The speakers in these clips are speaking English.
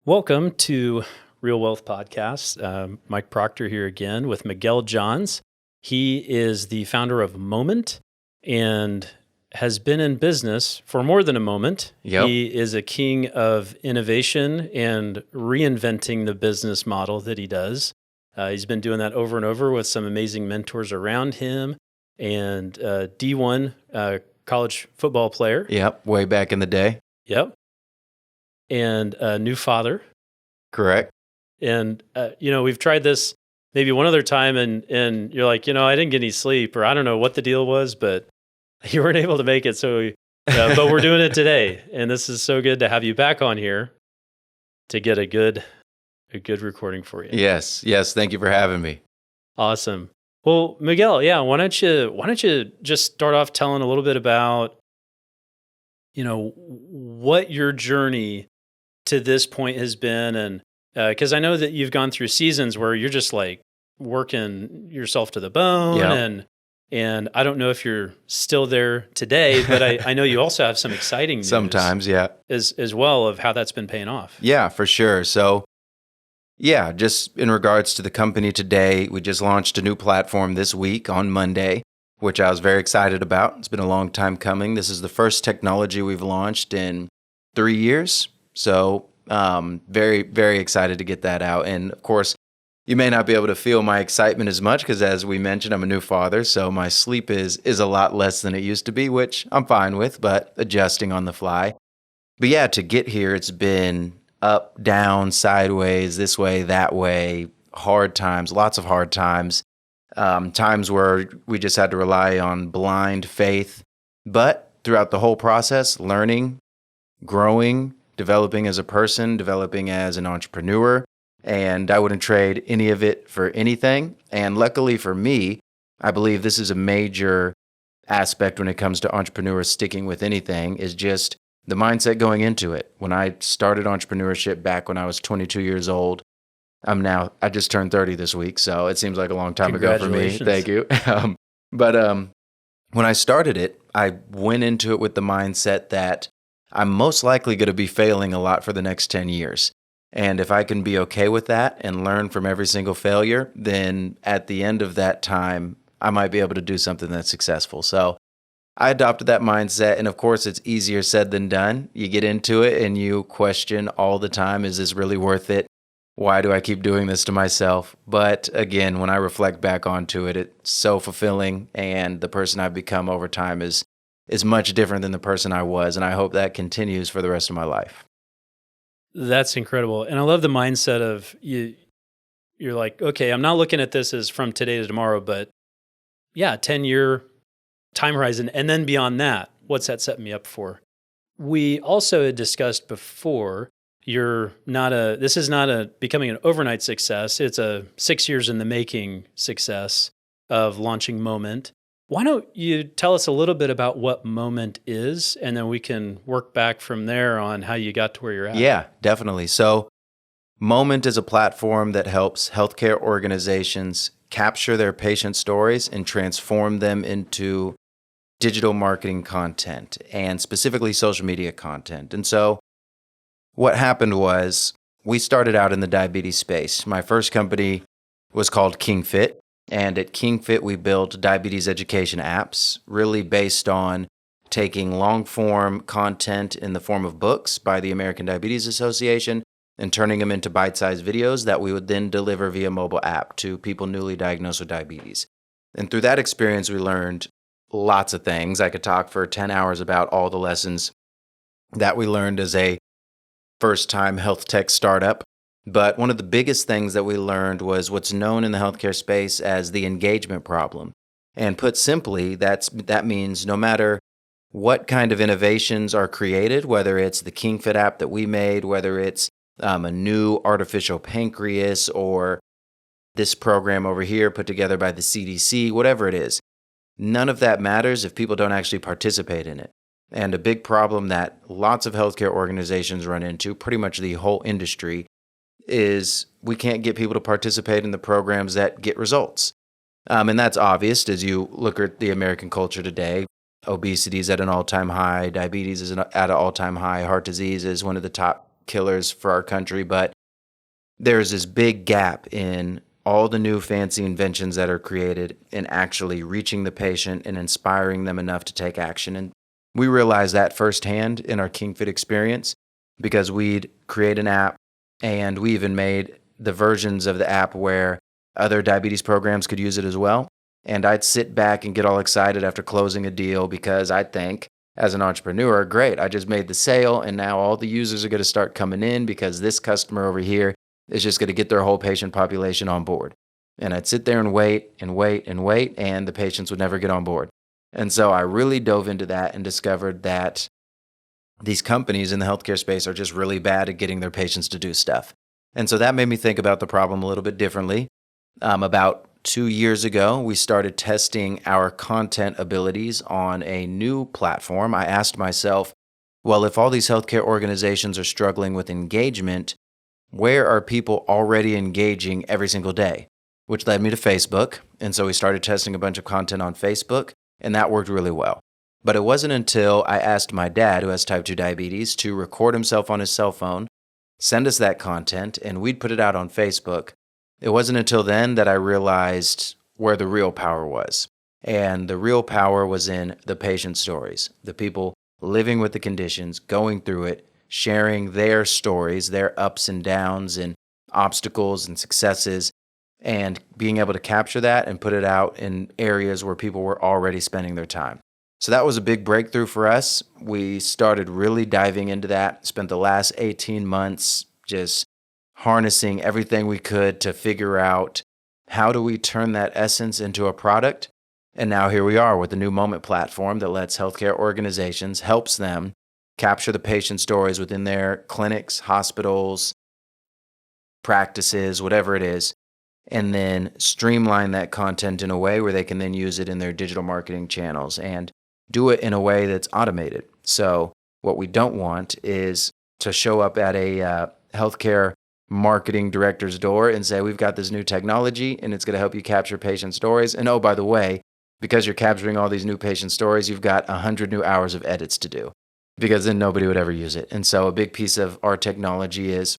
Welcome to Real Wealth Podcast. Mike Proctor here again with Miguel Johns. He is the founder of Moment and has been in business for more than a moment. Yep. He is a king of innovation and reinventing the business model that he does. He's been doing that over and over with some amazing mentors around him and D1 college football player. Yep, way back in the day. Yep. And a new father. Correct. And, we've tried this maybe one other time and you're like, I didn't get any sleep or I don't know what the deal was, but you weren't able to make it. So, but we're doing it today. And this is so good to have you back on here to get a good recording for you. Yes. Thank you for having me. Awesome. Well, Miguel, why don't you just start off telling a little bit about, what your journey to this point has been, and because I know that you've gone through seasons where you're just like working yourself to the bone, Yep. and I don't know if you're still there today, but I know you also have some exciting news Sometimes, yeah. as well of how that's been paying off. Yeah, for sure. So, just in regards to the company today, we just launched a new platform this week on Monday, which I was very excited about. It's been a long time coming. This is the first technology we've launched in 3 years. So very, very excited to get that out. And of course, you may not be able to feel my excitement as much because as we mentioned, I'm a new father. So my sleep is a lot less than it used to be, which I'm fine with, but adjusting on the fly. But to get here, it's been up, down, sideways, this way, that way, hard times, lots of hard times. Times where we just had to rely on blind faith. But throughout the whole process, learning, growing, developing as a person, developing as an entrepreneur, and I wouldn't trade any of it for anything. And luckily for me, I believe this is a major aspect when it comes to entrepreneurs sticking with anything, is just the mindset going into it. When I started entrepreneurship back when I was 22 years old, I just turned 30 this week, so it seems like a long time ago for me. Thank you. But when I started it, I went into it with the mindset that I'm most likely going to be failing a lot for the next 10 years. And if I can be okay with that and learn from every single failure, then at the end of that time, I might be able to do something that's successful. So I adopted that mindset. And of course, it's easier said than done. You get into it and you question all the time, is this really worth it? Why do I keep doing this to myself? But again, when I reflect back onto it, it's so fulfilling. And the person I've become over time is much different than the person I was. And I hope that continues for the rest of my life. That's incredible. And I love the mindset of you're like, okay, I'm not looking at this as from today to tomorrow, but 10-year time horizon. And then beyond that, what's that setting me up for? We also had discussed before, this is not a becoming an overnight success. It's a 6 years in the making success of launching Moment. Why don't you tell us a little bit about what Moment is, and then we can work back from there on how you got to where you're at. Yeah, definitely. So Moment is a platform that helps healthcare organizations capture their patient stories and transform them into digital marketing content, and specifically social media content. And so what happened was we started out in the diabetes space. My first company was called KingFit. And at KingFit, we built diabetes education apps, really based on taking long-form content in the form of books by the American Diabetes Association and turning them into bite-sized videos that we would then deliver via mobile app to people newly diagnosed with diabetes. And through that experience, we learned lots of things. I could talk for 10 hours about all the lessons that we learned as a first-time health tech startup. But one of the biggest things that we learned was what's known in the healthcare space as the engagement problem. And put simply, that means no matter what kind of innovations are created, whether it's the KingFit app that we made, whether it's a new artificial pancreas or this program over here put together by the CDC, whatever it is, none of that matters if people don't actually participate in it. And a big problem that lots of healthcare organizations run into, pretty much the whole industry, is we can't get people to participate in the programs that get results. And that's obvious as you look at the American culture today. Obesity is at an all-time high. Diabetes is at an all-time high. Heart disease is one of the top killers for our country. But there's this big gap in all the new fancy inventions that are created in actually reaching the patient and inspiring them enough to take action. And we realized that firsthand in our KingFit experience because we'd create an app and we even made the versions of the app where other diabetes programs could use it as well. And I'd sit back and get all excited after closing a deal because I think, as an entrepreneur, great, I just made the sale and now all the users are going to start coming in because this customer over here is just going to get their whole patient population on board. And I'd sit there and wait and wait and wait, and the patients would never get on board. And so I really dove into that and discovered that these companies in the healthcare space are just really bad at getting their patients to do stuff. And so that made me think about the problem a little bit differently. About 2 years ago, we started testing our content abilities on a new platform. I asked myself, well, if all these healthcare organizations are struggling with engagement, where are people already engaging every single day? Which led me to Facebook. And so we started testing a bunch of content on Facebook, and that worked really well. But it wasn't until I asked my dad, who has type 2 diabetes, to record himself on his cell phone, send us that content, and we'd put it out on Facebook. It wasn't until then that I realized where the real power was. And the real power was in the patient stories, the people living with the conditions, going through it, sharing their stories, their ups and downs and obstacles and successes, and being able to capture that and put it out in areas where people were already spending their time. So that was a big breakthrough for us. We started really diving into that, spent the last 18 months just harnessing everything we could to figure out how do we turn that essence into a product. And now here we are with the new Moment platform that lets healthcare organizations, helps them capture the patient stories within their clinics, hospitals, practices, whatever it is, and then streamline that content in a way where they can then use it in their digital marketing channels and do it in a way that's automated. So what we don't want is to show up at a healthcare marketing director's door and say, we've got this new technology and it's going to help you capture patient stories. And oh, by the way, because you're capturing all these new patient stories, you've got 100 new hours of edits to do, because then nobody would ever use it. And so a big piece of our technology is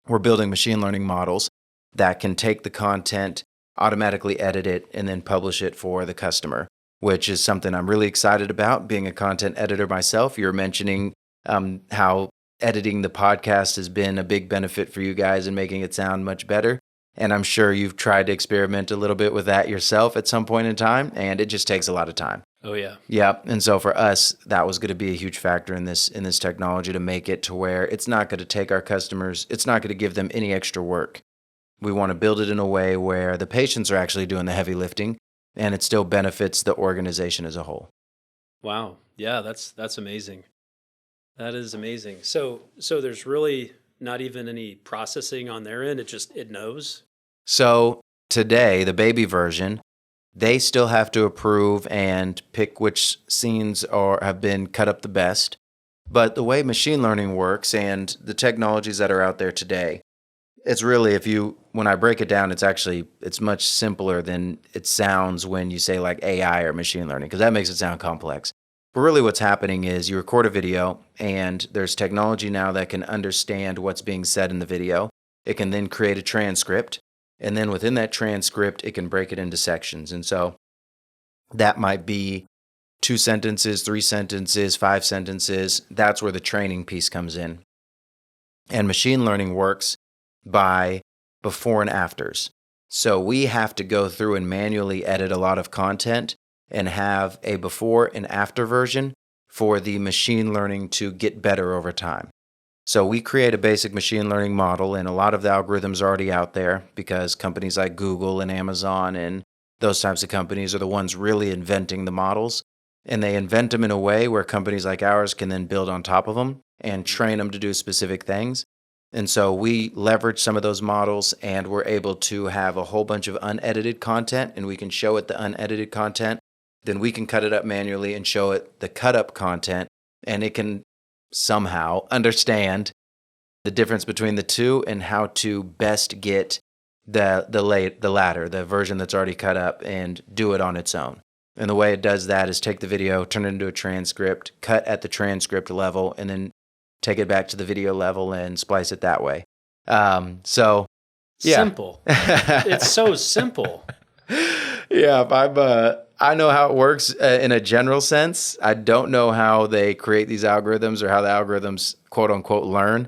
we're building machine learning models that can take the content, automatically edit it, and then publish it for the customer, which is something I'm really excited about, being a content editor myself. You're mentioning how editing the podcast has been a big benefit for you guys and making it sound much better. And I'm sure you've tried to experiment a little bit with that yourself at some point in time, and it just takes a lot of time. Oh, yeah. Yeah. And so for us, that was going to be a huge factor in this technology to make it to where it's not going to take our customers, it's not going to give them any extra work. We want to build it in a way where the patients are actually doing the heavy lifting and it still benefits the organization as a whole. Wow. Yeah, that's amazing. That is amazing. So there's really not even any processing on their end. It knows. So today, the baby version, they still have to approve and pick which scenes have been cut up the best. But the way machine learning works and the technologies that are out there today, it's really, when I break it down, it's much simpler than it sounds when you say like AI or machine learning, because that makes it sound complex. But really what's happening is you record a video and there's technology now that can understand what's being said in the video. It can then create a transcript. And then within that transcript, it can break it into sections. And so that might be 2 sentences, 3 sentences, 5 sentences. That's where the training piece comes in. And machine learning works by before and afters. So we have to go through and manually edit a lot of content and have a before and after version for the machine learning to get better over time. So we create a basic machine learning model, and a lot of the algorithms are already out there because companies like Google and Amazon and those types of companies are the ones really inventing the models. And they invent them in a way where companies like ours can then build on top of them and train them to do specific things. And so we leverage some of those models, and we're able to have a whole bunch of unedited content, and we can show it the unedited content. Then we can cut it up manually and show it the cut up content, and it can somehow understand the difference between the two and how to best get the latter, the version that's already cut up, and do it on its own. And the way it does that is take the video, turn it into a transcript, cut at the transcript level, and then take it back to the video level and splice it that way. So, yeah. Simple. It's so simple. Yeah, I know how it works in a general sense. I don't know how they create these algorithms or how the algorithms, quote unquote, learn.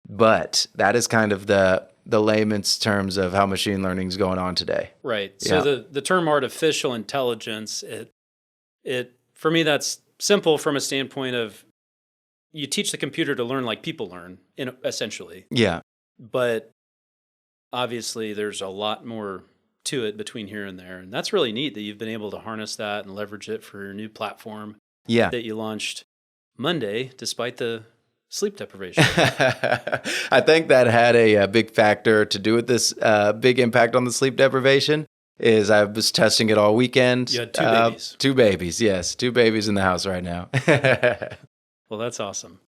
But that is kind of the layman's terms of how machine learning is going on today. Right. So the term artificial intelligence, it for me, that's simple from a standpoint of you teach the computer to learn like people learn, essentially. Yeah. But obviously there's a lot more to it between here and there. And that's really neat that you've been able to harness that and leverage it for your new platform that you launched Monday, despite the sleep deprivation. I think that had a big factor to do with this big impact on the sleep deprivation. Is I was testing it all weekend. You had 2 babies. 2 babies, yes. 2 babies in the house right now. Well, that's awesome.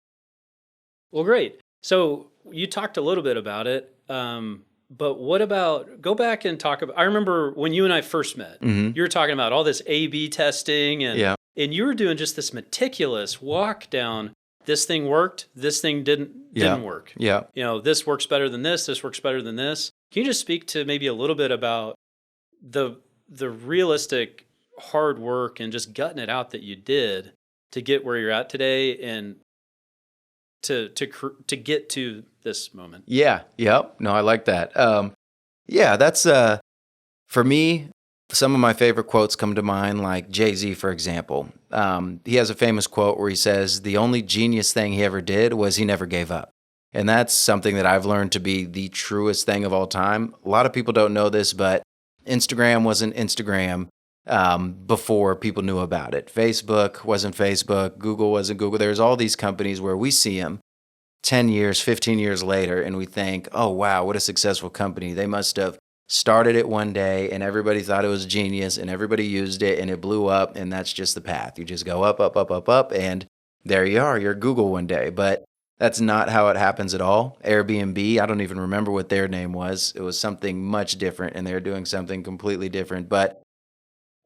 Well, great. So you talked a little bit about it, but what about, go back and talk about, I remember when you and I first met, you were talking about all this A/B testing, and you were doing just this meticulous walk down. This thing worked, this thing didn't work. Yeah. You know, this works better than this works better than this. Can you just speak to maybe a little bit about the realistic hard work and just gutting it out that you did to get where you're at today and to get to this moment? Yeah. Yep. No, I like that. That's for me. Some of my favorite quotes come to mind, like Jay-Z, for example. He has a famous quote where he says, the only genius thing he ever did was he never gave up. And that's something that I've learned to be the truest thing of all time. A lot of people don't know this, but Instagram wasn't Instagram before people knew about it. Facebook wasn't Facebook. Google wasn't Google. There's all these companies where we see them 10 years, 15 years later, and we think, oh, wow, what a successful company. They must have started it one day and everybody thought it was genius and everybody used it and it blew up, and that's just the path. You just go up, up, up, up, up, and there you are. You're Google one day. But that's not how it happens at all. Airbnb, I don't even remember what their name was. It was something much different, and they're doing something completely different. But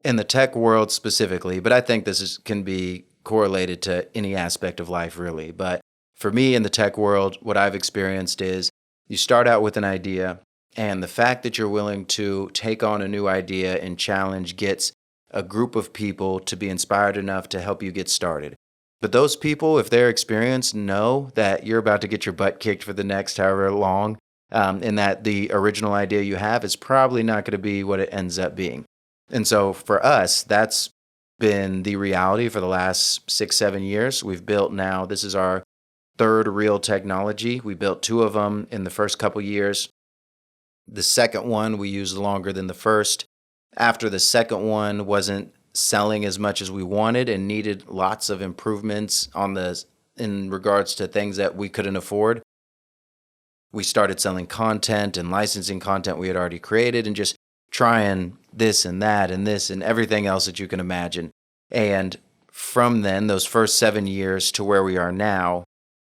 in the tech world specifically, but I think this can be correlated to any aspect of life, really. But for me in the tech world, what I've experienced is you start out with an idea, and the fact that you're willing to take on a new idea and challenge gets a group of people to be inspired enough to help you get started. But those people, if they're experienced, know that you're about to get your butt kicked for the next however long, and that the original idea you have is probably not going to be what it ends up being. And so for us, that's been the reality for the last 6-7 years. We've built now, this is our 3rd real technology. We built 2 of them in the first couple years. The second one we used longer than the first. After the second one wasn't selling as much as we wanted and needed lots of improvements in regards to things that we couldn't afford, we started selling content and licensing content we had already created and just trying this and that and this and everything else that you can imagine. And from then, those first 7 years to where we are now,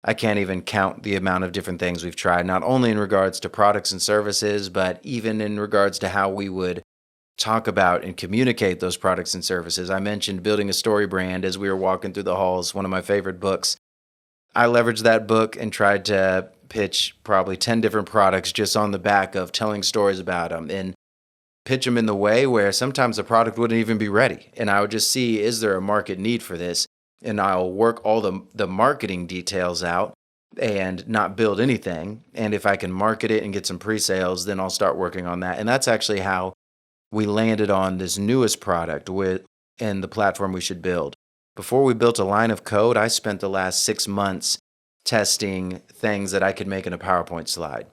I can't even count the amount of different things we've tried, not only in regards to products and services, but even in regards to how we would talk about and communicate those products and services. I mentioned building a story brand as we were walking through the halls, one of my favorite books. I leveraged that book and tried to pitch probably 10 different products just on the back of telling stories about them, and pitch them in the way where sometimes the product wouldn't even be ready. And I would just see, is there a market need for this? And I'll work all the marketing details out and not build anything. And if I can market it and get some pre-sales, then I'll start working on that. And that's actually how we landed on this newest product and the platform we should build. Before we built a line of code, I spent the last 6 months testing things that I could make in a PowerPoint slide,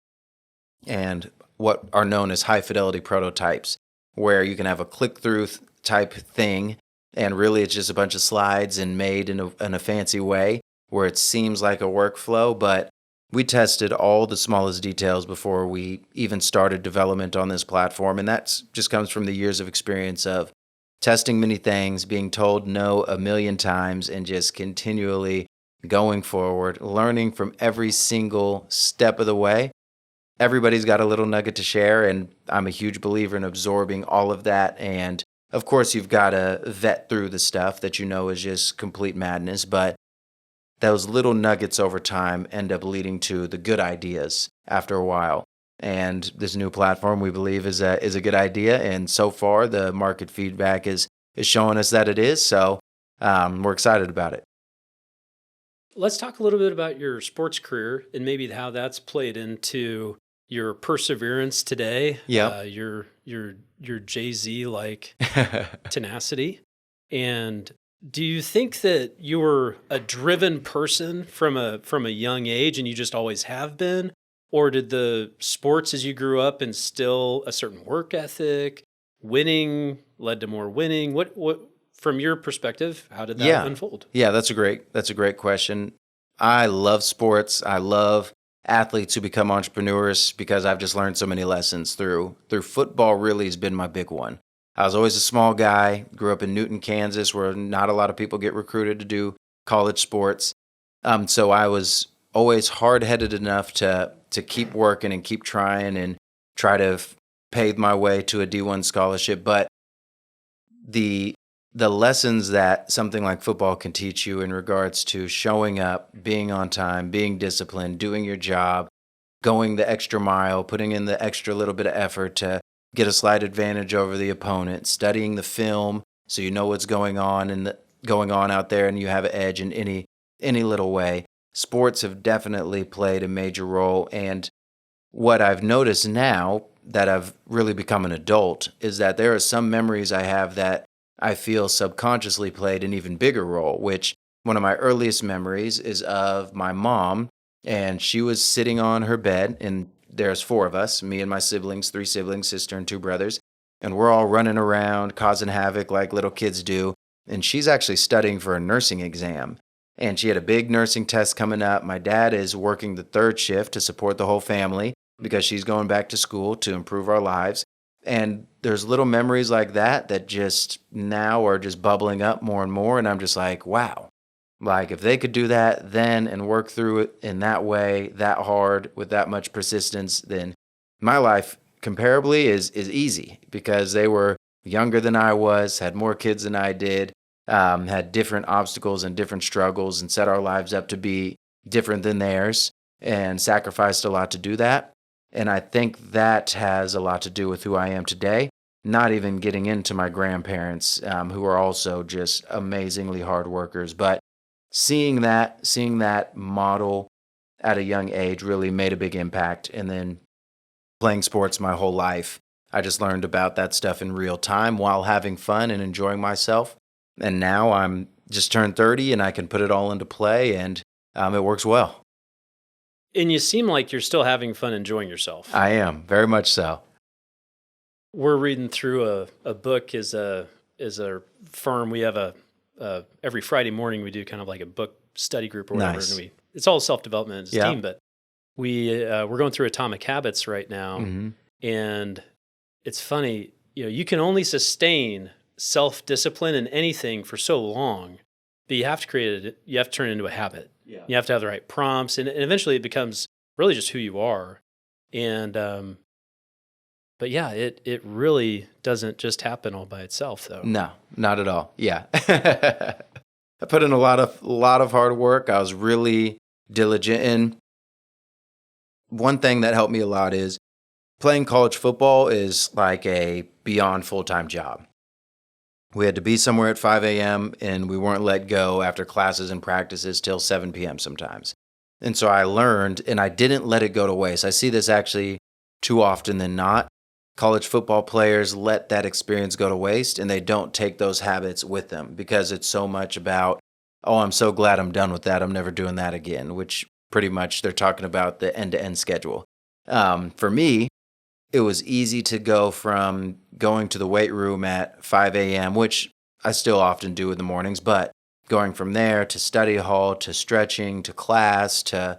and what are known as high fidelity prototypes, where you can have a click-through type thing, and really it's just a bunch of slides and made in a fancy way where it seems like a workflow. But we tested all the smallest details before we even started development on this platform, and that just comes from the years of experience of testing many things, being told no a million times, and just continually going forward, learning from every single step of the way. everybody's got a little nugget to share, and I'm a huge believer in absorbing all of that. And of course, you've got to vet through the stuff that you know is just complete madness, but those little nuggets over time end up leading to the good ideas after a while. And this new platform, we believe, is a good idea. And so far, the market feedback is showing us that it is. So we're excited about it. Let's talk a little bit about your sports career and maybe how that's played into your perseverance today. Yeah. Your Jay-Z like tenacity. And do you think that you were a driven person from a young age and you just always have been? Or did the sports as you grew up instill a certain work ethic? Winning led to more winning. What from your perspective, how did that unfold? Yeah, that's a great question. I love sports. I love athletes who become entrepreneurs because I've just learned so many lessons through football. Really has been my big one. I was always a small guy, grew up in Newton, Kansas, where not a lot of people get recruited to do college sports. So I was always hard-headed enough to keep working and keep trying and try to pave my way to a D1 scholarship. But the lessons that something like football can teach you in regards to showing up, being on time, being disciplined, doing your job, going the extra mile, putting in the extra little bit of effort to get a slight advantage over the opponent, studying the film so you know what's going on out there and you have an edge in any little way. Sports have definitely played a major role. And what I've noticed now that I've really become an adult is that there are some memories I have that I feel subconsciously played an even bigger role, which one of my earliest memories is of my mom, and she was sitting on her bed, and there's 4 of us, me and my siblings, 3 siblings, sister and 2 brothers, and we're all running around, causing havoc like little kids do, and she's actually studying for a nursing exam, and she had a big nursing test coming up. My dad is working the 3rd shift to support the whole family because she's going back to school to improve our lives. And there's little memories like that just now are just bubbling up more and more. And I'm just like, wow, like if they could do that then and work through it in that way, that hard, with that much persistence, then my life comparably is easy because they were younger than I was, had more kids than I did, had different obstacles and different struggles and set our lives up to be different than theirs and sacrificed a lot to do that. And I think that has a lot to do with who I am today, not even getting into my grandparents, who are also just amazingly hard workers. But seeing that model at a young age really made a big impact. And then playing sports my whole life, I just learned about that stuff in real time while having fun and enjoying myself. And now I'm just turned 30 and I can put it all into play, and it works well. And you seem like you're still having fun enjoying yourself. I am, very much so. We're reading through a book as a firm. We have every Friday morning we do kind of like a book study group or whatever. Nice. And it's all self-development as a Yeah. team, but we're going through Atomic Habits right now. Mm-hmm. And it's funny, you can only sustain self-discipline in anything for so long, but you have to turn it into a habit. Yeah. You have to have the right prompts, and eventually it becomes really just who you are. And but yeah, it really doesn't just happen all by itself, though. No, not at all. Yeah. I put in a lot of hard work. I was really diligent. And one thing that helped me a lot is playing college football is like a beyond full-time job. We had to be somewhere at 5 a.m. and we weren't let go after classes and practices till 7 p.m. sometimes. And so I learned, and I didn't let it go to waste. I see this actually too often than not. College football players let that experience go to waste, and they don't take those habits with them because it's so much about, oh, I'm so glad I'm done with that. I'm never doing that again, which pretty much they're talking about the end-to-end schedule. For me, it was easy to go from going to the weight room at 5 a.m., which I still often do in the mornings, but going from there to study hall, to stretching, to class, to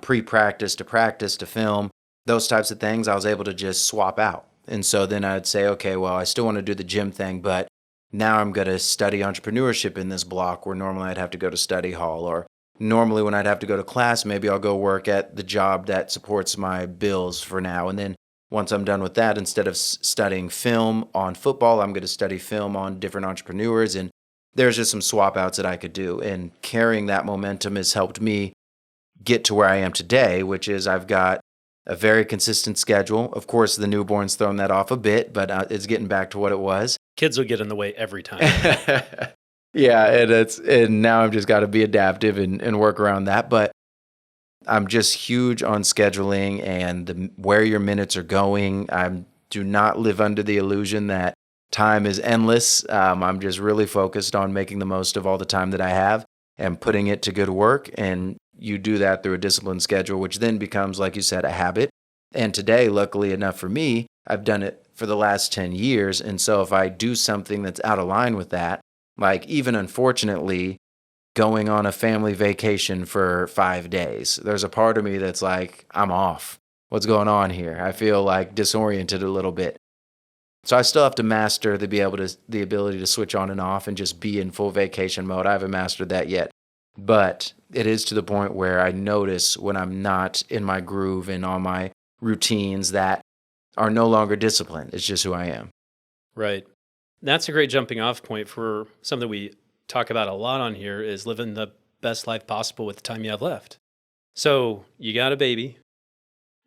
pre-practice, to practice, to film, those types of things, I was able to just swap out. And so then I'd say, okay, well, I still want to do the gym thing, but now I'm going to study entrepreneurship in this block where normally I'd have to go to study hall, or normally when I'd have to go to class, maybe I'll go work at the job that supports my bills for now. And then once I'm done with that, instead of studying film on football, I'm going to study film on different entrepreneurs. And there's just some swap outs that I could do. And carrying that momentum has helped me get to where I am today, which is I've got a very consistent schedule. Of course, the newborn's thrown that off a bit, but it's getting back to what it was. Kids will get in the way every time. Yeah, and now I've just got to be adaptive and work around that. But I'm just huge on scheduling and where your minutes are going. I do not live under the illusion that time is endless. I'm just really focused on making the most of all the time that I have and putting it to good work. And you do that through a disciplined schedule, which then becomes, like you said, a habit. And today, luckily enough for me, I've done it for the last 10 years. And so if I do something that's out of line with that, like even unfortunately going on a family vacation for 5 days, there's a part of me that's like, I'm off. What's going on here? I feel like disoriented a little bit. So I still have to master the ability to switch on and off and just be in full vacation mode. I haven't mastered that yet. But it is to the point where I notice when I'm not in my groove and on my routines that are no longer disciplined. It's just who I am. Right. That's a great jumping off point for something we talk about a lot on here is living the best life possible with the time you have left. So you got a baby,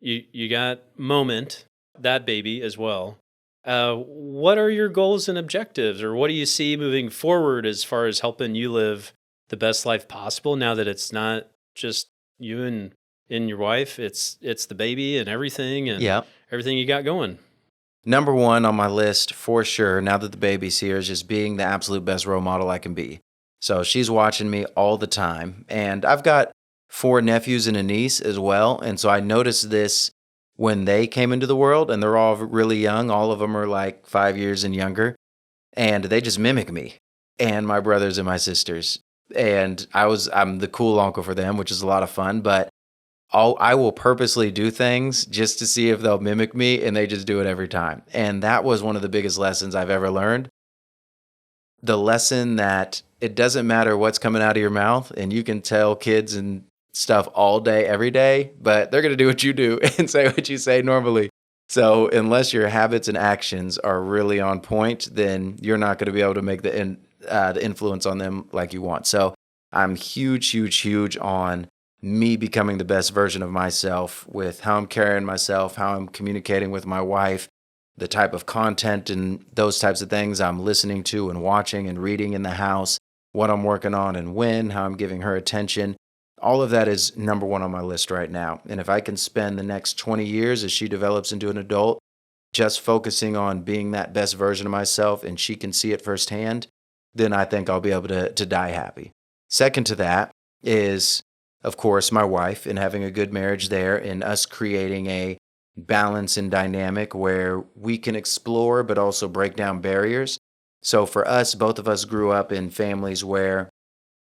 you got Moment, that baby as well. What are your goals and objectives, or what do you see moving forward as far as helping you live the best life possible now that it's not just you and your wife, it's the baby and everything everything you got going? Number one on my list for sure, now that the baby's here, is just being the absolute best role model I can be. So she's watching me all the time. And I've got 4 nephews and a niece as well. And so I noticed this when they came into the world, and they're all really young. All of them are like 5 years and younger. And they just mimic me and my brothers and my sisters. And I'm the cool uncle for them, which is a lot of fun. But I will purposely do things just to see if they'll mimic me, and they just do it every time. And that was one of the biggest lessons I've ever learned. The lesson that it doesn't matter what's coming out of your mouth, and you can tell kids and stuff all day, every day, but they're going to do what you do and say what you say normally. So unless your habits and actions are really on point, then you're not going to be able to make the influence on them like you want. So I'm huge on me becoming the best version of myself with how I'm carrying myself, how I'm communicating with my wife, the type of content and those types of things I'm listening to and watching and reading in the house, what I'm working on and when, how I'm giving her attention. All of that is number one on my list right now. And if I can spend the next 20 years as she develops into an adult just focusing on being that best version of myself and she can see it firsthand, then I think I'll be able to die happy. Second to that is, of course, my wife and having a good marriage there and us creating a balance and dynamic where we can explore but also break down barriers. So for us, both of us grew up in families where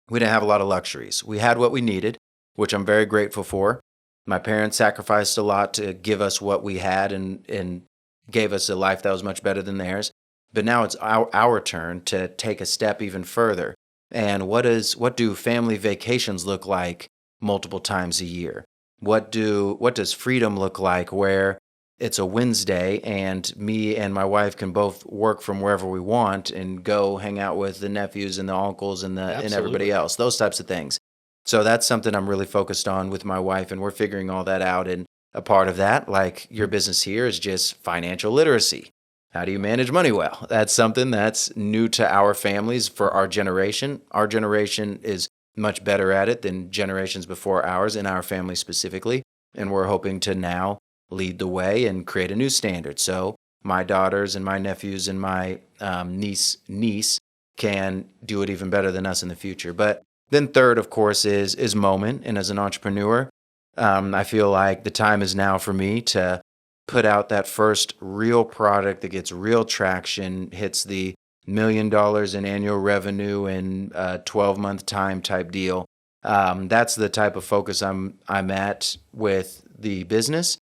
we didn't have a lot of luxuries. We had what we needed, which I'm very grateful for. My parents sacrificed a lot to give us what we had and gave us a life that was much better than theirs. But now it's our turn to take a step even further. And what do family vacations look like multiple times a year? What does freedom look like where it's a Wednesday and me and my wife can both work from wherever we want and go hang out with the nephews and the uncles and everybody else, those types of things. So that's something I'm really focused on with my wife, and we're figuring all that out. And a part of that, like your business here, is just financial literacy. How do you manage money well? That's something that's new to our families for our generation. Our generation is much better at it than generations before ours in our family specifically. And we're hoping to now lead the way and create a new standard. So my daughters and my nephews and my niece can do it even better than us in the future. But then third, of course, is Moment. And as an entrepreneur, I feel like the time is now for me to put out that first real product that gets real traction, hits the $1 million in annual revenue in a 12-month time type deal. That's the type of focus I'm at with the business,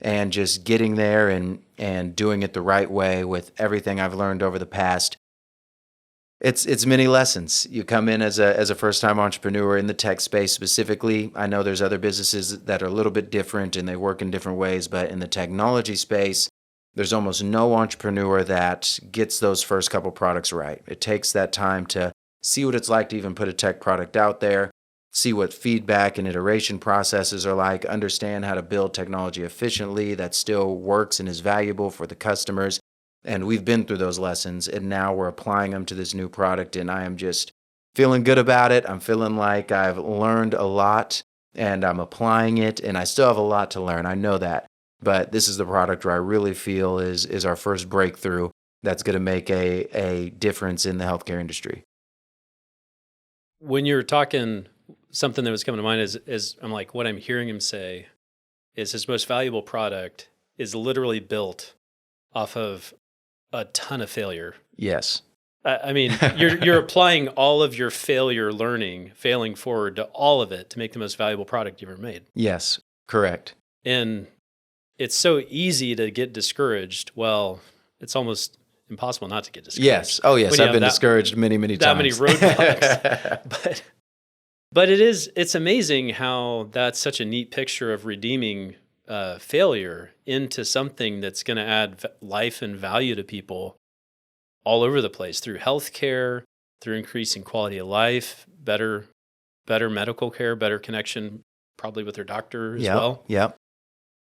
and just getting there and doing it the right way with everything I've learned over the past It's many lessons. You come in as a first-time entrepreneur in the tech space specifically. I know there's other businesses that are a little bit different and they work in different ways, but in the technology space, there's almost no entrepreneur that gets those first couple products right. It takes that time to see what it's like to even put a tech product out there, see what feedback and iteration processes are like, understand how to build technology efficiently that still works and is valuable for the customers. And we've been through those lessons, and now we're applying them to this new product, and I am just feeling good about it. I'm feeling like I've learned a lot, and I'm applying it, and I still have a lot to learn. I know that. But this is the product where I really feel is our first breakthrough that's going to make a difference in the healthcare industry. When you're talking, something that was coming to mind is I'm like, what I'm hearing him say is his most valuable product is literally built off of a ton of failure. Yes. I mean, you're applying all of your failing forward to all of it to make the most valuable product you've ever made. Yes, correct. And it's so easy to get discouraged. Well, it's almost impossible not to get discouraged. Yes. Oh, yes. I've been discouraged many, many times. That many roadblocks. But it's amazing how that's such a neat picture of redeeming failure into something that's going to add life and value to people all over the place through healthcare, through increasing quality of life, better medical care, better connection probably with their doctor as well. Yep.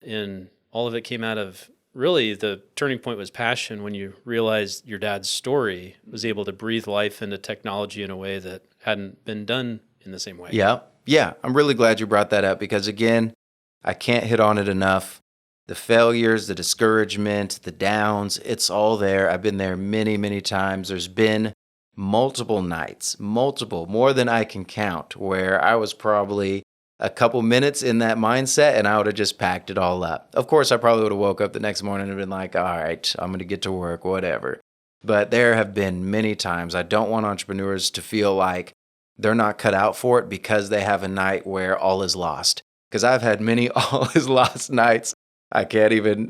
And all of it came out of, really, the turning point was passion when you realized your dad's story was able to breathe life into technology in a way that hadn't been done in the same way. Yeah. I'm really glad you brought that up because, again, I can't hit on it enough. The failures, the discouragement, the downs, it's all there. I've been there many, many times. There's been multiple nights, more than I can count, where I was probably a couple minutes in that mindset and I would have just packed it all up. Of course, I probably would have woke up the next morning and been like, all right, I'm going to get to work, whatever. But there have been many times. I don't want entrepreneurs to feel like they're not cut out for it because they have a night where all is lost. Because I've had many all is lost nights. I can't even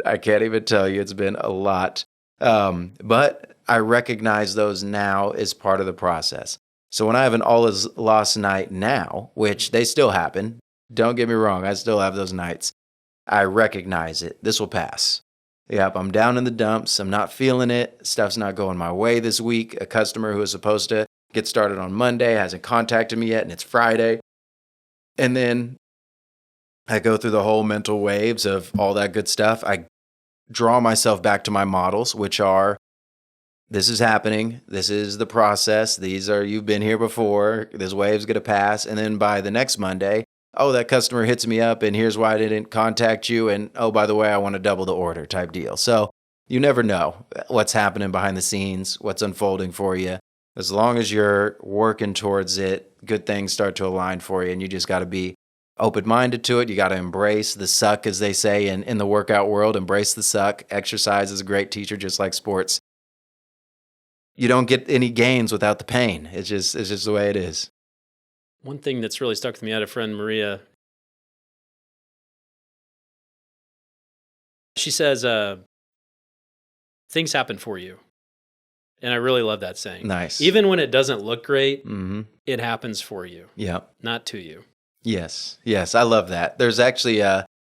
tell you. It's been a lot. But I recognize those now as part of the process. So when I have an all is lost night now, which they still happen, don't get me wrong, I still have those nights. I recognize it. This will pass. Yep, I'm down in the dumps. I'm not feeling it. Stuff's not going my way this week. A customer who was supposed to get started on Monday hasn't contacted me yet, and it's Friday. And then I go through the whole mental waves of all that good stuff. I draw myself back to my models, which are, this is happening. This is the process. You've been here before. This wave's going to pass. And then by the next Monday, oh, that customer hits me up and here's why I didn't contact you. And oh, by the way, I want to double the order type deal. So you never know what's happening behind the scenes, what's unfolding for you. As long as you're working towards it, good things start to align for you. And you just got to be open-minded to it. You got to embrace the suck, as they say in the workout world. Embrace the suck. Exercise is a great teacher, just like sports. You don't get any gains without the pain. It's just the way it is. One thing that's really stuck with me, I had a friend, Maria. She says, things happen for you. And I really love that saying. Nice. Even when it doesn't look great, Mm-hmm. it happens for you. Yeah. Not to you. Yes. I love that. There's actually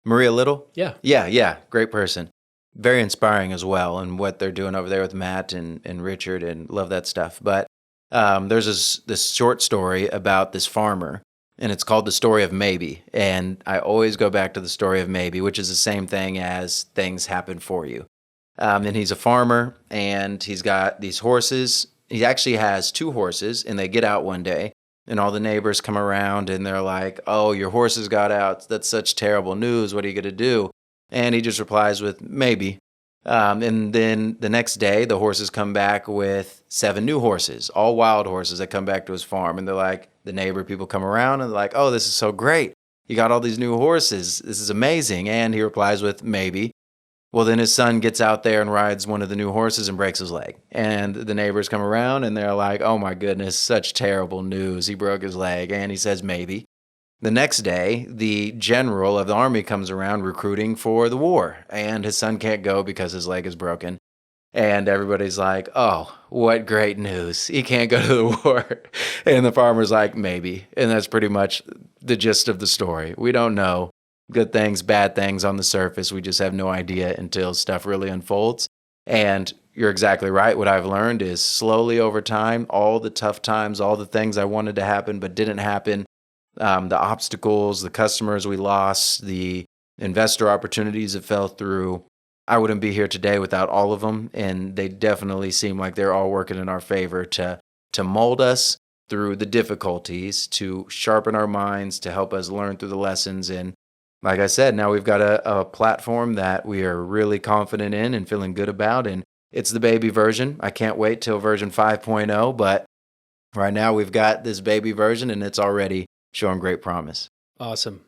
Maria Little. Yeah. Great person. Very inspiring as well, and what they're doing over there with Matt and Richard, and love that stuff. But there's this short story about this farmer, and it's called The Story of Maybe. And I always go back to the story of maybe, which is the same thing as things happen for you. And he's a farmer, and he's got these horses. He actually has 2 horses, and they get out one day, and all the neighbors come around, and they're like, oh, your horses got out. That's such terrible news. What are you going to do? And he just replies with, maybe. And then the next day, the horses come back with 7 new horses, all wild horses that come back to his farm. And they're like, the neighbor people come around, and they're like, oh, this is so great. You got all these new horses. This is amazing. And he replies with, maybe. Well, then his son gets out there and rides one of the new horses and breaks his leg. And the neighbors come around, and they're like, oh, my goodness, such terrible news. He broke his leg. And he says, maybe. The next day, the general of the army comes around recruiting for the war, and his son can't go because his leg is broken. And everybody's like, oh, what great news. He can't go to the war. And the farmer's like, maybe. And that's pretty much the gist of the story. We don't know good things, bad things on the surface. We just have no idea until stuff really unfolds. And you're exactly right. What I've learned is slowly over time, all the tough times, all the things I wanted to happen but didn't happen, the obstacles, the customers we lost, the investor opportunities that fell through, I wouldn't be here today without all of them. And they definitely seem like they're all working in our favor to mold us through the difficulties, to sharpen our minds, to help us learn through the lessons. And like I said, now we've got a platform that we are really confident in and feeling good about. And it's the baby version. I can't wait till version 5.0, but right now we've got this baby version and it's already showing great promise. Awesome.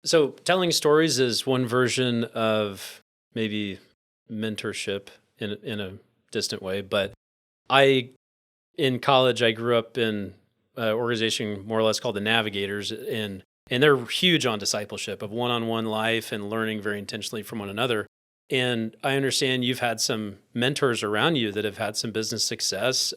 So telling stories is one version of maybe mentorship in a distant way, but in college, I grew up in an organization more or less called the Navigators, and they're huge on discipleship of one-on-one life and learning very intentionally from one another. And I understand you've had some mentors around you that have had some business success.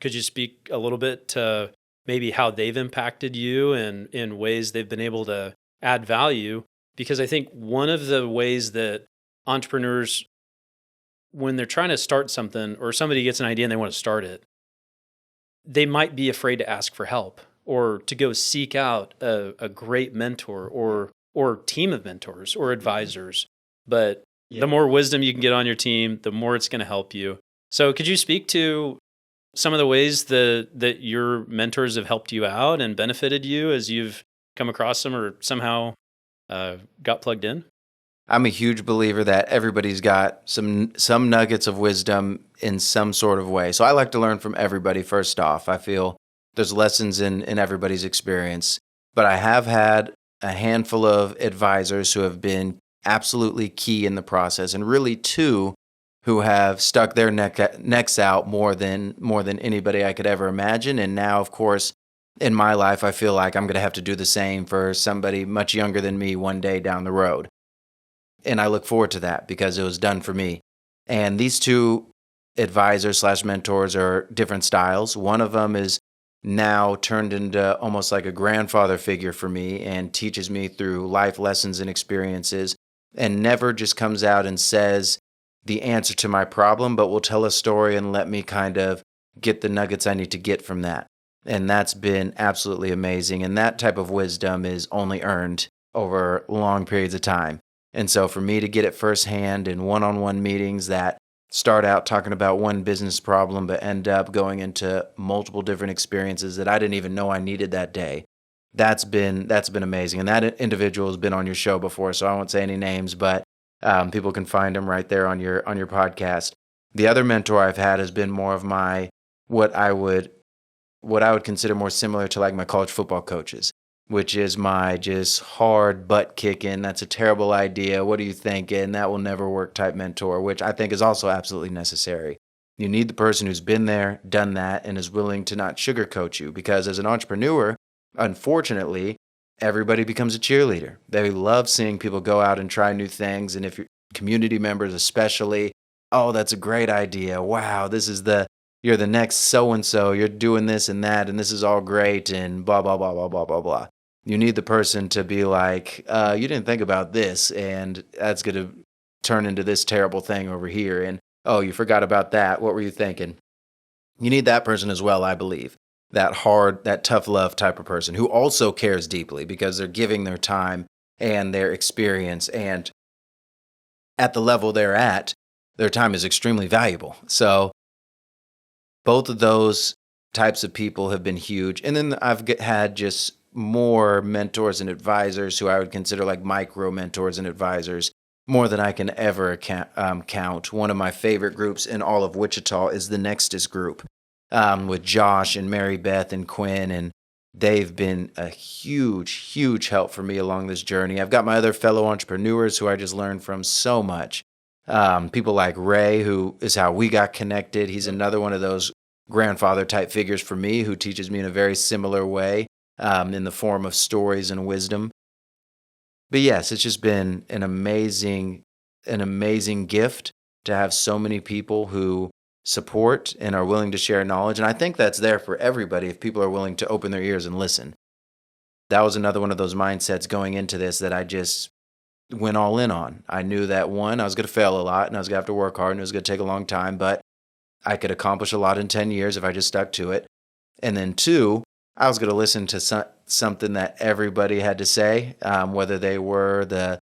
Could you speak a little bit to maybe how they've impacted you and in ways they've been able to add value? Because I think one of the ways that entrepreneurs, when they're trying to start something or somebody gets an idea and they want to start it, they might be afraid to ask for help or to go seek out a great mentor or team of mentors or advisors. But the more wisdom you can get on your team, the more it's going to help you. So could you speak to some of the ways that your mentors have helped you out and benefited you as you've come across them or somehow got plugged in? I'm a huge believer that everybody's got some nuggets of wisdom in some sort of way. So I like to learn from everybody first off. I feel there's lessons in everybody's experience. But I have had a handful of advisors who have been absolutely key in the process, and really two who have stuck their necks out more than anybody I could ever imagine. And now, of course, in my life, I feel like I'm going to have to do the same for somebody much younger than me one day down the road. And I look forward to that because it was done for me. And these two advisors / mentors are different styles. One of them is now turned into almost like a grandfather figure for me and teaches me through life lessons and experiences, and never just comes out and says the answer to my problem, but will tell a story and let me kind of get the nuggets I need to get from that. And that's been absolutely amazing. And that type of wisdom is only earned over long periods of time. And so for me to get it firsthand in one-on-one meetings that start out talking about one business problem, but end up going into multiple different experiences that I didn't even know I needed that day, that's been amazing. And that individual has been on your show before, so I won't say any names, but people can find him right there on your podcast. The other mentor I've had has been more of my what I would consider more similar to like my college football coaches, which is my just hard butt kicking, that's a terrible idea, what are you thinking, that will never work type mentor, which I think is also absolutely necessary. You need the person who's been there, done that, and is willing to not sugarcoat you, because as an entrepreneur, unfortunately, everybody becomes a cheerleader. They love seeing people go out and try new things, and if you're community members especially, oh, that's a great idea, wow, you're the next so-and-so, you're doing this and that, and this is all great, and blah, blah, blah, blah, blah, blah, blah. You need the person to be like, you didn't think about this, and that's going to turn into this terrible thing over here, and oh, you forgot about that, what were you thinking? You need that person as well, I believe. That tough love type of person who also cares deeply because they're giving their time and their experience, and at the level they're at, their time is extremely valuable. So both of those types of people have been huge. And then I've had just more mentors and advisors who I would consider like micro mentors and advisors, more than I can ever count. One of my favorite groups in all of Wichita is the Nexus group with Josh and Mary Beth and Quinn. And they've been a huge, huge help for me along this journey. I've got my other fellow entrepreneurs who I just learned from so much. People like Ray, who is how we got connected. He's another one of those grandfather type figures for me who teaches me in a very similar way in the form of stories and wisdom. But yes, it's just been an amazing gift to have so many people who support and are willing to share knowledge. And I think that's there for everybody if people are willing to open their ears and listen. That was another one of those mindsets going into this that I just went all in on. I knew that one, I was going to fail a lot and I was going to have to work hard and it was going to take a long time, but I could accomplish a lot in 10 years if I just stuck to it. And then two, I was going to listen to something that everybody had to say, whether they were the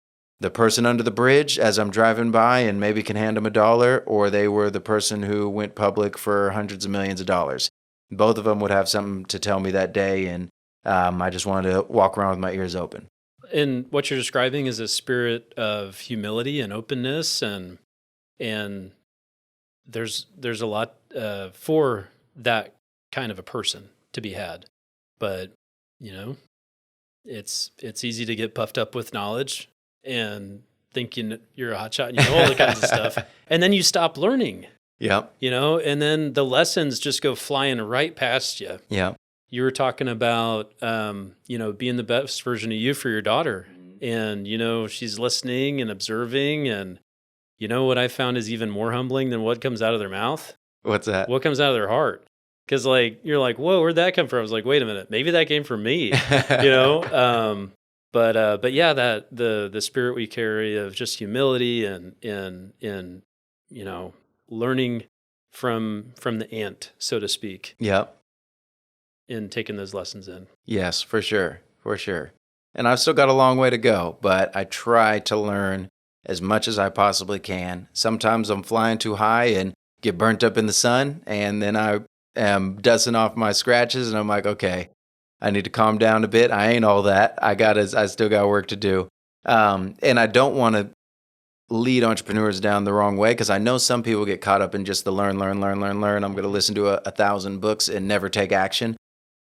person under the bridge as I'm driving by and maybe can hand them $1, or they were the person who went public for hundreds of millions of dollars. Both of them would have something to tell me that day, and I just wanted to walk around with my ears open. And what you're describing is a spirit of humility and openness, and there's a lot for that kind of a person to be had. But it's easy to get puffed up with knowledge and thinking you're a hotshot and you know all the kinds of stuff, and then you stop learning. Yep. And then the lessons just go flying right past you. Yeah. You were talking about, being the best version of you for your daughter. And, she's listening and observing. And what I found is even more humbling than what comes out of their mouth. What's that? What comes out of their heart. Because, you're like, whoa, where'd that come from? I was like, wait a minute, maybe that came from me, But yeah, that the spirit we carry of just humility and learning from the ant, so to speak. Yep. And taking those lessons in. Yes, for sure. And I've still got a long way to go, but I try to learn as much as I possibly can. Sometimes I'm flying too high and get burnt up in the sun, and then I am dusting off my scratches, and I'm like, okay, I need to calm down a bit. I ain't all that. I still got work to do. And I don't want to lead entrepreneurs down the wrong way, because I know some people get caught up in just the learn. I'm going to listen to 1,000 books and never take action.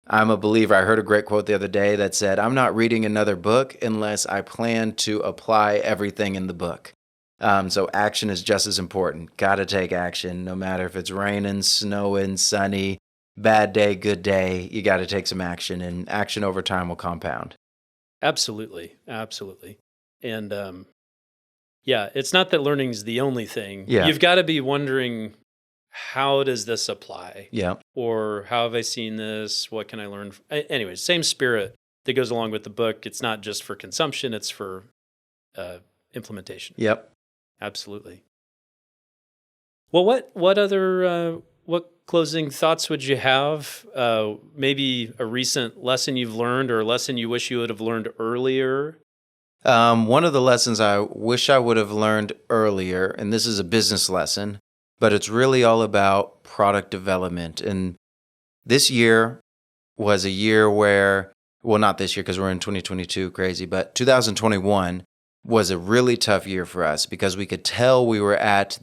I'm a believer. I heard a great quote the other day that said, I'm not reading another book unless I plan to apply everything in the book. So action is just as important. Got to take action, no matter if it's raining, snowing, sunny, bad day, good day. You got to take some action, and action over time will compound. Absolutely. And it's not that learning's the only thing. Yeah. You've got to be wondering, how does this apply? Yeah. Or how have I seen this? What can I learn? Anyway, same spirit that goes along with the book. It's not just for consumption, it's for implementation. Yep. Absolutely. Well, what other what closing thoughts would you have? Maybe a recent lesson you've learned, or a lesson you wish you would have learned earlier? One of the lessons I wish I would have learned earlier, and this is a business lesson, but it's really all about product development. And this year was a year where, well, not this year because we're in 2022, crazy, but 2021 was a really tough year for us, because we could tell we were at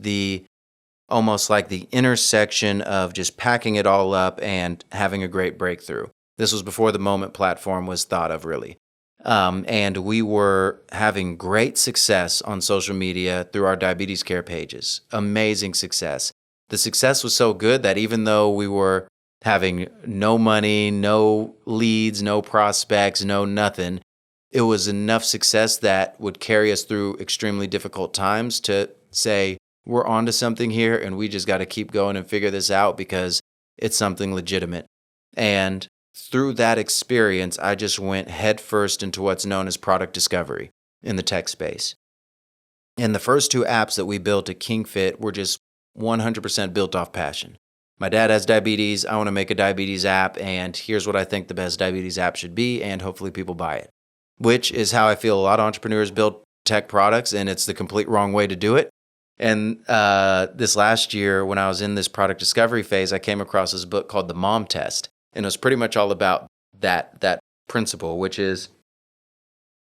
almost like the intersection of just packing it all up and having a great breakthrough. This was before the Moment platform was thought of, really. And we were having great success on social media through our diabetes care pages. Amazing success. The success was so good that even though we were having no money, no leads, no prospects, no nothing, it was enough success that would carry us through extremely difficult times to say, we're onto something here, and we just got to keep going and figure this out because it's something legitimate. And through that experience, I just went headfirst into what's known as product discovery in the tech space. And the first 2 apps that we built at KingFit were just 100% built off passion. My dad has diabetes. I want to make a diabetes app, and here's what I think the best diabetes app should be, and hopefully people buy it, which is how I feel a lot of entrepreneurs build tech products, and it's the complete wrong way to do it. And this last year, when I was in this product discovery phase, I came across this book called The Mom Test. And it was pretty much all about that principle, which is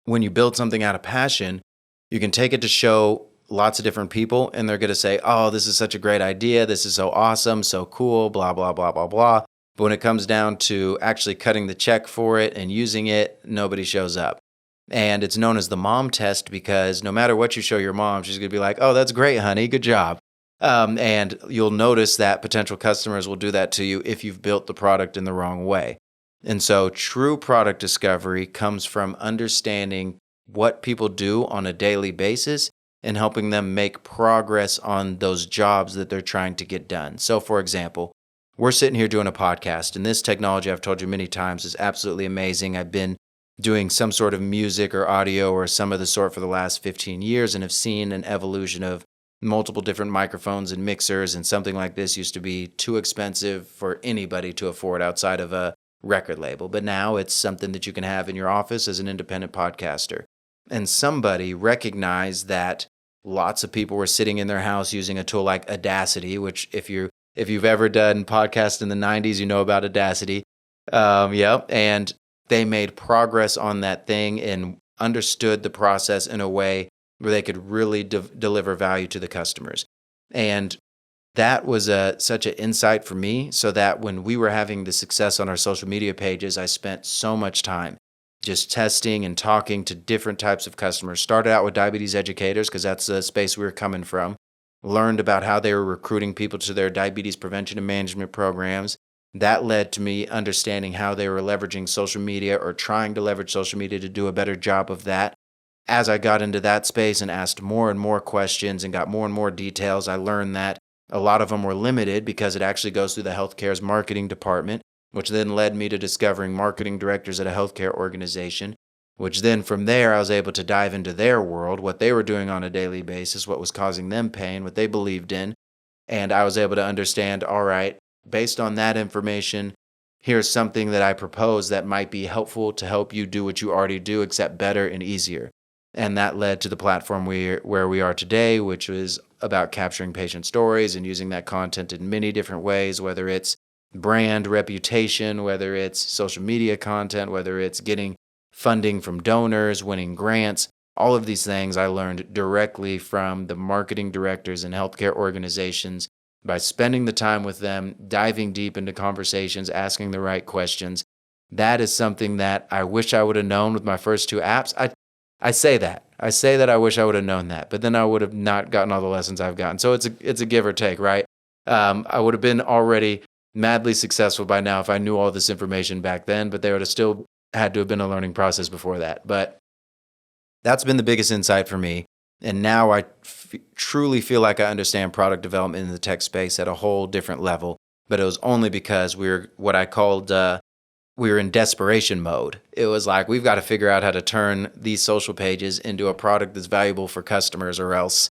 when you build something out of passion, you can take it to show lots of different people, and they're going to say, oh, this is such a great idea. This is so awesome, so cool, blah, blah, blah, blah, blah. But when it comes down to actually cutting the check for it and using it, nobody shows up. And it's known as the mom test because no matter what you show your mom, she's going to be like, oh, that's great, honey. Good job. And you'll notice that potential customers will do that to you if you've built the product in the wrong way. And so true product discovery comes from understanding what people do on a daily basis and helping them make progress on those jobs that they're trying to get done. So, for example, we're sitting here doing a podcast, and this technology, I've told you many times, is absolutely amazing. I've been doing some sort of music or audio or some of the sort for the last 15 years and have seen an evolution of multiple different microphones and mixers, and something like this used to be too expensive for anybody to afford outside of a record label. But now it's something that you can have in your office as an independent podcaster. And somebody recognized that lots of people were sitting in their house using a tool like Audacity, which if you've ever done podcasts in the 90s, you know about Audacity. And they made progress on that thing and understood the process in a way where they could really deliver value to the customers. And that was such an insight for me, so that when we were having the success on our social media pages, I spent so much time just testing and talking to different types of customers. Started out with diabetes educators because that's the space we were coming from. Learned about how they were recruiting people to their diabetes prevention and management programs. That led to me understanding how they were leveraging social media or trying to leverage social media to do a better job of that. As I got into that space and asked more and more questions and got more and more details, I learned that a lot of them were limited because it actually goes through the healthcare's marketing department, which then led me to discovering marketing directors at a healthcare organization, which then from there I was able to dive into their world, what they were doing on a daily basis, what was causing them pain, what they believed in. And I was able to understand, all right, based on that information, here's something that I propose that might be helpful to help you do what you already do, except better and easier. And that led to the platform where we are today, which is about capturing patient stories and using that content in many different ways, whether it's brand reputation, whether it's social media content, whether it's getting funding from donors, winning grants. All of these things I learned directly from the marketing directors in healthcare organizations by spending the time with them, diving deep into conversations, asking the right questions. That is something that I wish I would have known with my first two apps. I say that I wish I would have known that, but then I would have not gotten all the lessons I've gotten. So it's a give or take, right? I would have been already madly successful by now if I knew all this information back then, but there would have still had to have been a learning process before that. But that's been the biggest insight for me. And now I truly feel like I understand product development in the tech space at a whole different level. But it was only because we were in desperation mode. It was like, we've got to figure out how to turn these social pages into a product that's valuable for customers, or else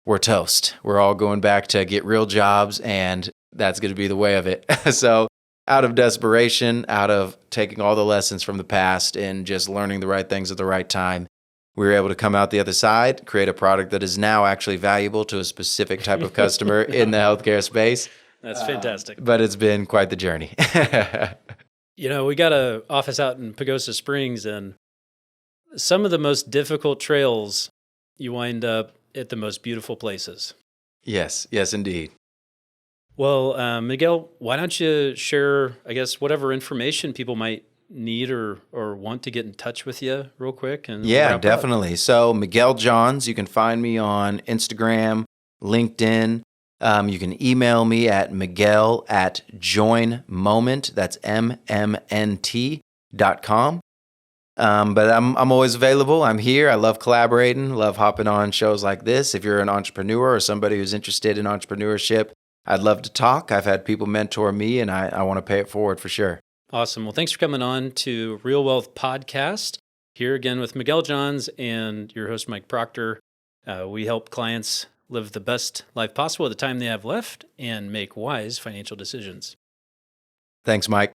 we're toast. We're all going back to get real jobs, and that's going to be the way of it. So out of desperation, out of taking all the lessons from the past and just learning the right things at the right time, we were able to come out the other side, create a product that is now actually valuable to a specific type of customer in the healthcare space. That's fantastic. But it's been quite the journey. We got an office out in Pagosa Springs, and some of the most difficult trails, you wind up at the most beautiful places. Yes, indeed. Well, Miguel, why don't you share, I guess, whatever information people might need or want to get in touch with you real quick? And yeah, definitely. So Miguel Johns, you can find me on Instagram, LinkedIn. You can email me at miguel@joinmoment, that's MMNT.com. But I'm always available. I'm here. I love collaborating, love hopping on shows like this. If you're an entrepreneur or somebody who's interested in entrepreneurship, I'd love to talk. I've had people mentor me, and I want to pay it forward for sure. Awesome. Well, thanks for coming on to Real Wealth Podcast. Here again with Miguel Johns and your host, Mike Proctor. We help clients live the best life possible at the time they have left and make wise financial decisions. Thanks, Mike.